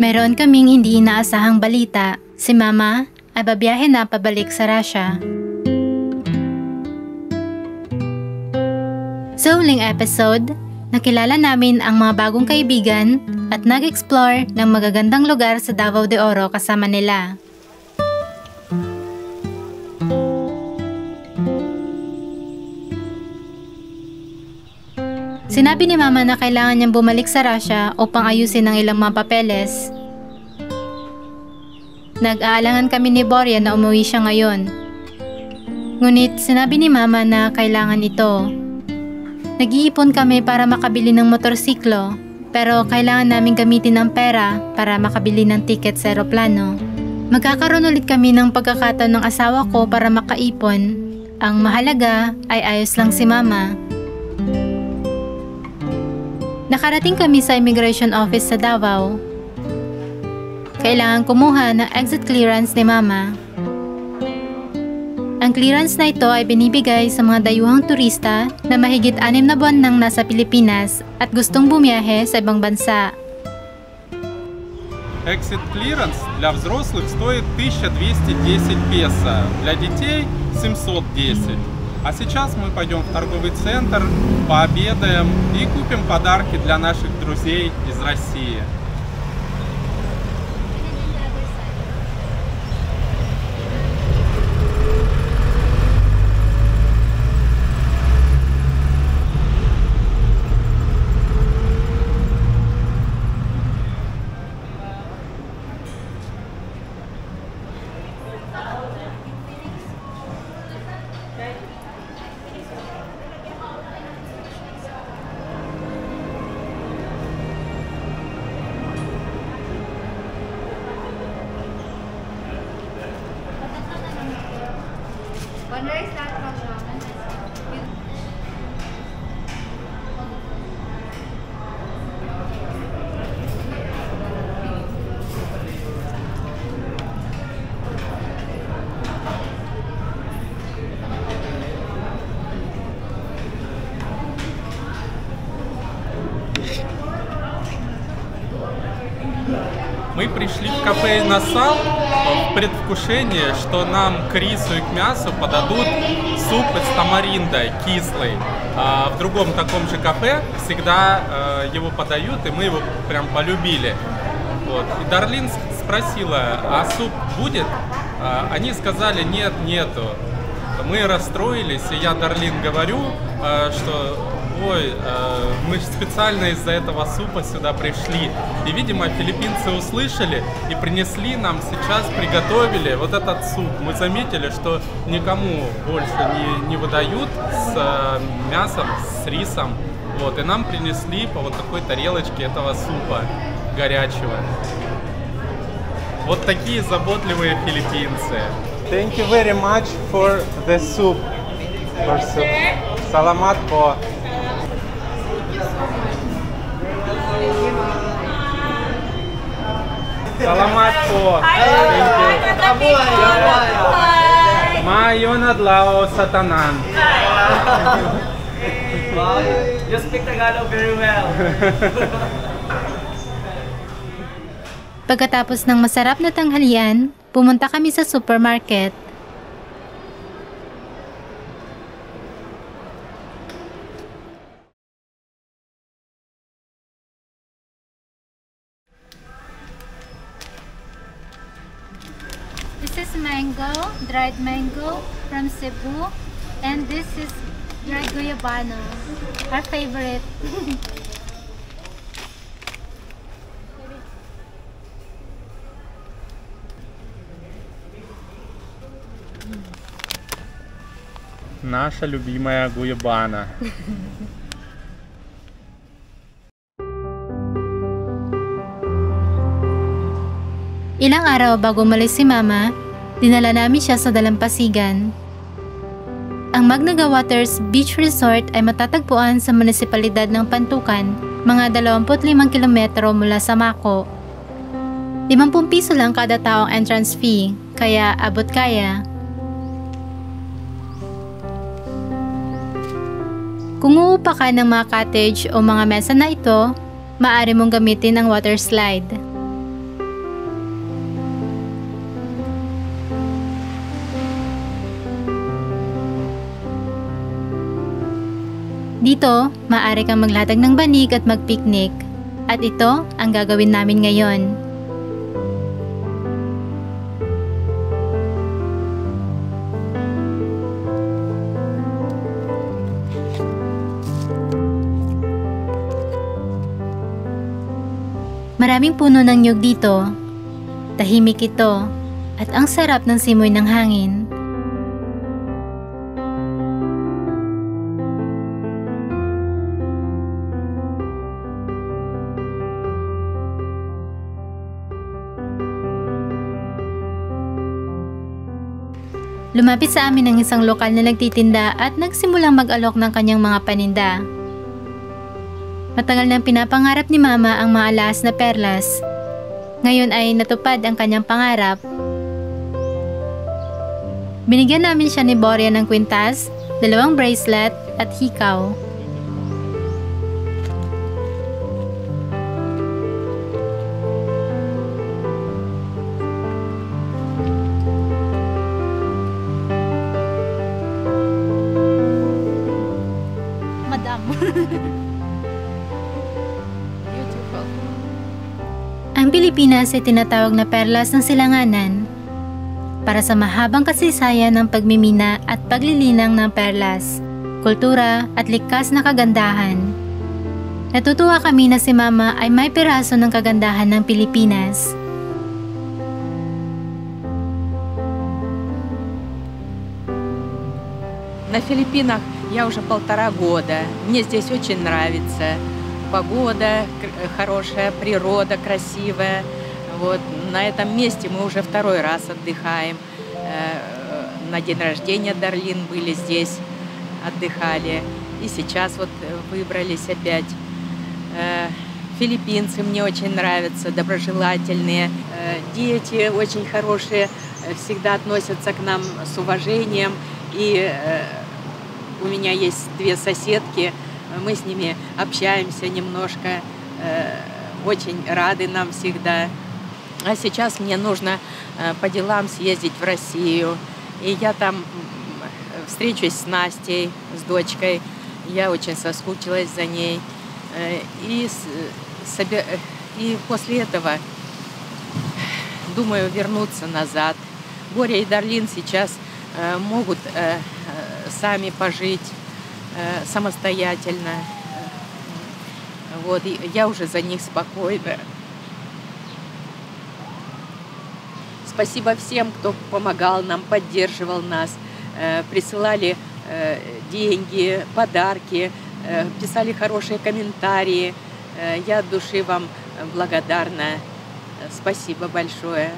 Meron kaming hindi inaasahang balita. Si Mama ay babiyahe na pabalik sa Russia. Sa huling episode, nakilala namin ang mga bagong kaibigan at nag-explore ng magagandang lugar sa Davao de Oro kasama nila. Sinabi ni Mama na kailangan niyang bumalik sa Russia upang ayusin ang ilang mga papeles. Nag-aalangan kami ni Borya na umuwi siya ngayon. Ngunit sinabi ni Mama na kailangan ito. Nag-iipon kami para makabili ng motorsiklo, pero kailangan namin gamitin ang pera para makabili ng tiket sa eroplano. Magkakaroon ulit kami ng pagkakataon ng asawa ko para makaipon. Ang mahalaga ay ayos lang si Mama. Nakarating kami sa immigration office sa Davao. Kailangan kumuha ng exit clearance ni Mama. Ang clearance na ito ay binibigay sa mga dayuhang turista na mahigit 6 na buwan nang nasa Pilipinas at gustong bumiyahe sa ibang bansa. Exit clearance для взрослых стоит 1210 песо, для детей 710. А сейчас мы пойдем в торговый центр, пообедаем и купим подарки для наших друзей из России. Мы пришли в кафе «Насал» в предвкушении, что нам к рису и к мясу подадут суп из тамаринда, кислый. В другом таком же кафе всегда его подают, и мы его прям полюбили. Вот. И Дарлин спросила, а суп будет? Они сказали, нет, нету. Мы расстроились, и я Дарлин говорю, что ой, мы специально из-за этого супа сюда пришли. И, видимо, филиппинцы услышали и принесли нам сейчас, приготовили вот этот суп. Мы заметили, что никому больше не выдают с мясом, с рисом. Вот, и нам принесли по вот такой тарелочке этого супа горячего. Вот такие заботливые филиппинцы. Thank you very much for the soup. For soup. Salamat po. Salamat po. Thank you. Mayon adlaw sa tanan. Wow, you speak Tagalog very well. Pagkatapos ng masarap na tanghalian, pumunta kami sa supermarket. This is mango, dried mango from Cebu, and this is dried guyabano, our favorite. Наша любимая гуйабана. Ilang araw bago umalis si Mama, dinala namin siya sa dalampasigan. Ang Magnaga Waters Beach Resort ay matatagpuan sa munisipalidad ng Pantukan, mga 25 kilometro mula sa Mako. 50 piso lang kada taong entrance fee, kaya abot kaya. Kung uupa ka ng mga cottage o mga mesa na ito, maaari mong gamitin ang water slide. Dito, maaari kang maglatag ng banig at magpiknik. At ito ang gagawin namin ngayon. Maraming puno ng niyog dito. Tahimik ito at ang sarap ng simoy ng hangin. Lumapit sa amin ang isang lokal na nagtitinda at nagsimulang mag-alok ng kanyang mga paninda. Matagal nang pinapangarap ni Mama ang maalas na perlas. Ngayon ay natupad ang kanyang pangarap. Binigyan namin siya ni Boria ng kwintas, 2 bracelet at hikaw. Ang Pilipinas ay tinatawag na perlas ng silanganan para sa mahabang kasaysayan ng pagmimina at paglilinang ng perlas, kultura at likas na kagandahan. Natutuwa kami na si Mama ay may piraso ng kagandahan ng Pilipinas. На Филиппинах я уже 1,5 года. Мне здесь очень нравится. Погода хорошая, природа красивая. Вот. На этом месте мы уже 2-й раз отдыхаем. На день рождения Дарлин были здесь, отдыхали. И сейчас вот выбрались опять. Филиппинцы мне очень нравятся, доброжелательные. Дети очень хорошие, всегда относятся к нам с уважением. И у меня есть 2 соседки, мы с ними общаемся немножко, очень рады нам всегда. А сейчас мне нужно по делам съездить в Россию. И я там встречусь с Настей, с дочкой. Я очень соскучилась за ней. И после этого думаю вернуться назад. Боря и Дарлин сейчас могут сами пожить самостоятельно. Вот, и я уже за них спокойна. Спасибо всем, кто помогал нам, поддерживал нас, присылали деньги, подарки, писали хорошие комментарии. Я от души вам благодарна. Спасибо большое.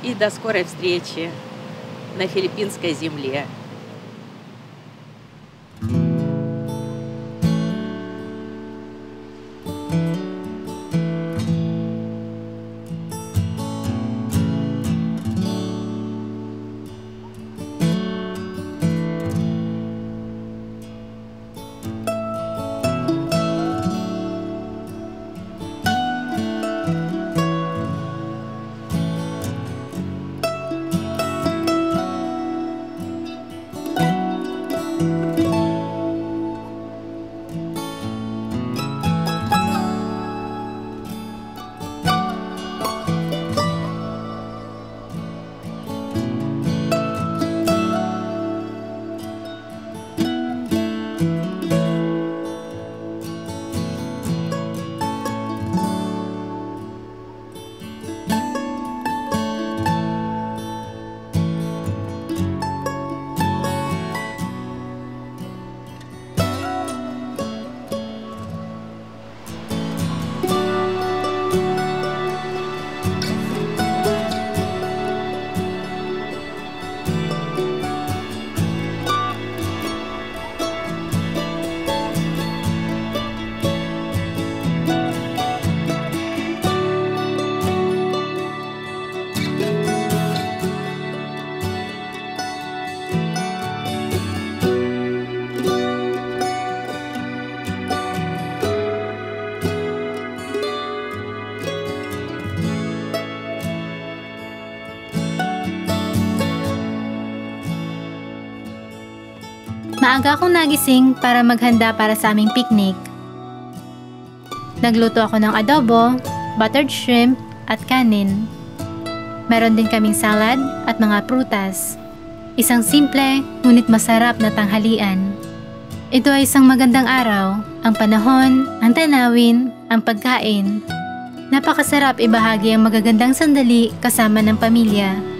И до скорой встречи на филиппинской земле. Maaga akong nagising para maghanda para sa aming picnic. Nagluto ako ng adobo, buttered shrimp at kanin. Meron din kaming salad at mga prutas. Isang simple ngunit masarap na tanghalian. Ito ay isang magandang araw. Ang panahon, ang tanawin, ang pagkain. Napakasarap ibahagi ang magagandang sandali kasama ng pamilya.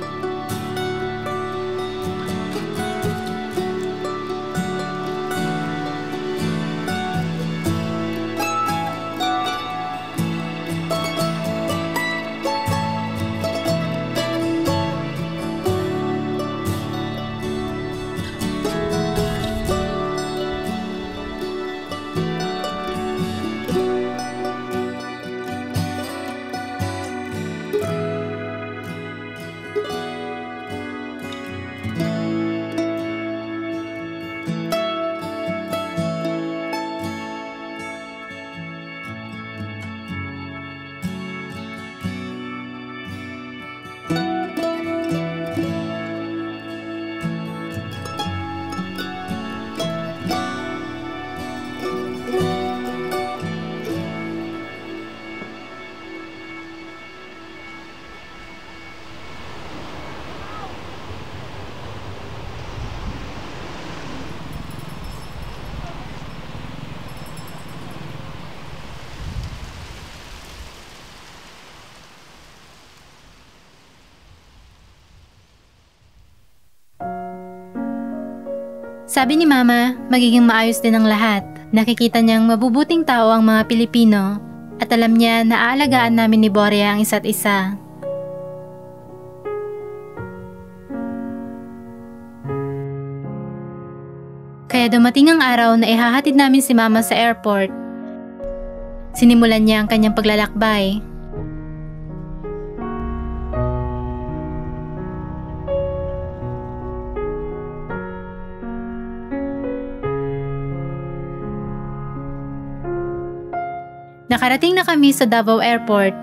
Sabi ni Mama, magiging maayos din ang lahat. Nakikita niyang mabubuting tao ang mga Pilipino at alam niya na aalagaan namin ni Boria ang isa't isa. Kaya dumating ang araw na ihahatid namin si Mama sa airport. Sinimulan niya ang kanyang paglalakbay. Nakarating na kami sa Davao Airport.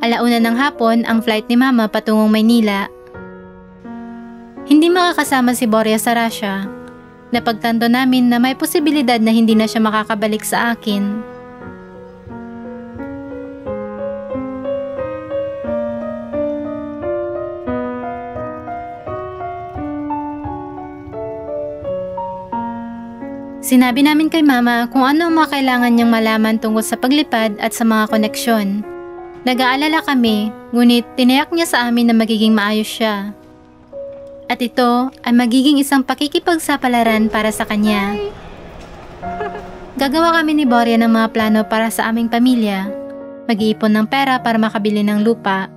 1:00 ng hapon ang flight ni Mama patungong Maynila. Hindi makakasama si Boria sa Russia. Napagtanto namin na may posibilidad na hindi na siya makakabalik sa akin. Sinabi namin kay Mama kung ano ang mga kailangan niyang malaman tungkol sa paglipad at sa mga koneksyon. Nag-aalala kami, ngunit tinayak niya sa amin na magiging maayos siya. At ito ay magiging isang pakikipagsapalaran para sa kanya. Gagawa kami ni Boria ng mga plano para sa aming pamilya. Mag-iipon ng pera para makabili ng lupa.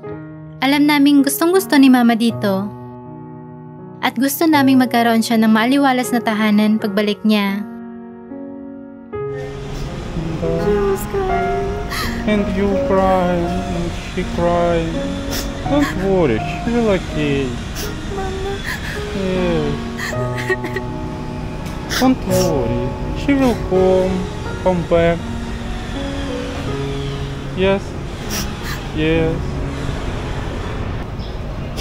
Alam naming gustong-gusto ni Mama dito. At gusto naming magkaroon siya ng maaliwalas na tahanan pagbalik niya. And you cry, and she cried. Don't worry, she will okay. Yes. Don't worry, she will come back. Yes, yes.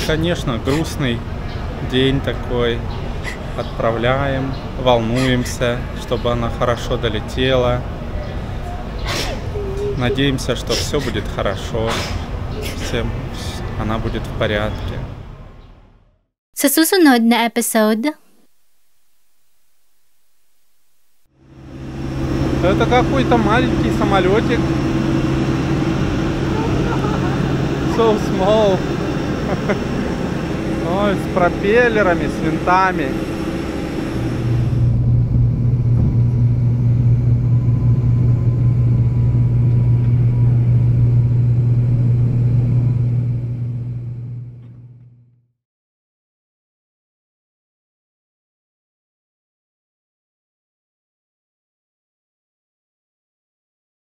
Конечно, грустный день такой. Отправляем, волнуемся, чтобы она хорошо долетела. Надеемся, что все будет хорошо, она будет в порядке. Sa susunod na episode, Это какой-то маленький самолетик. So small. Ой, с пропеллерами, с винтами.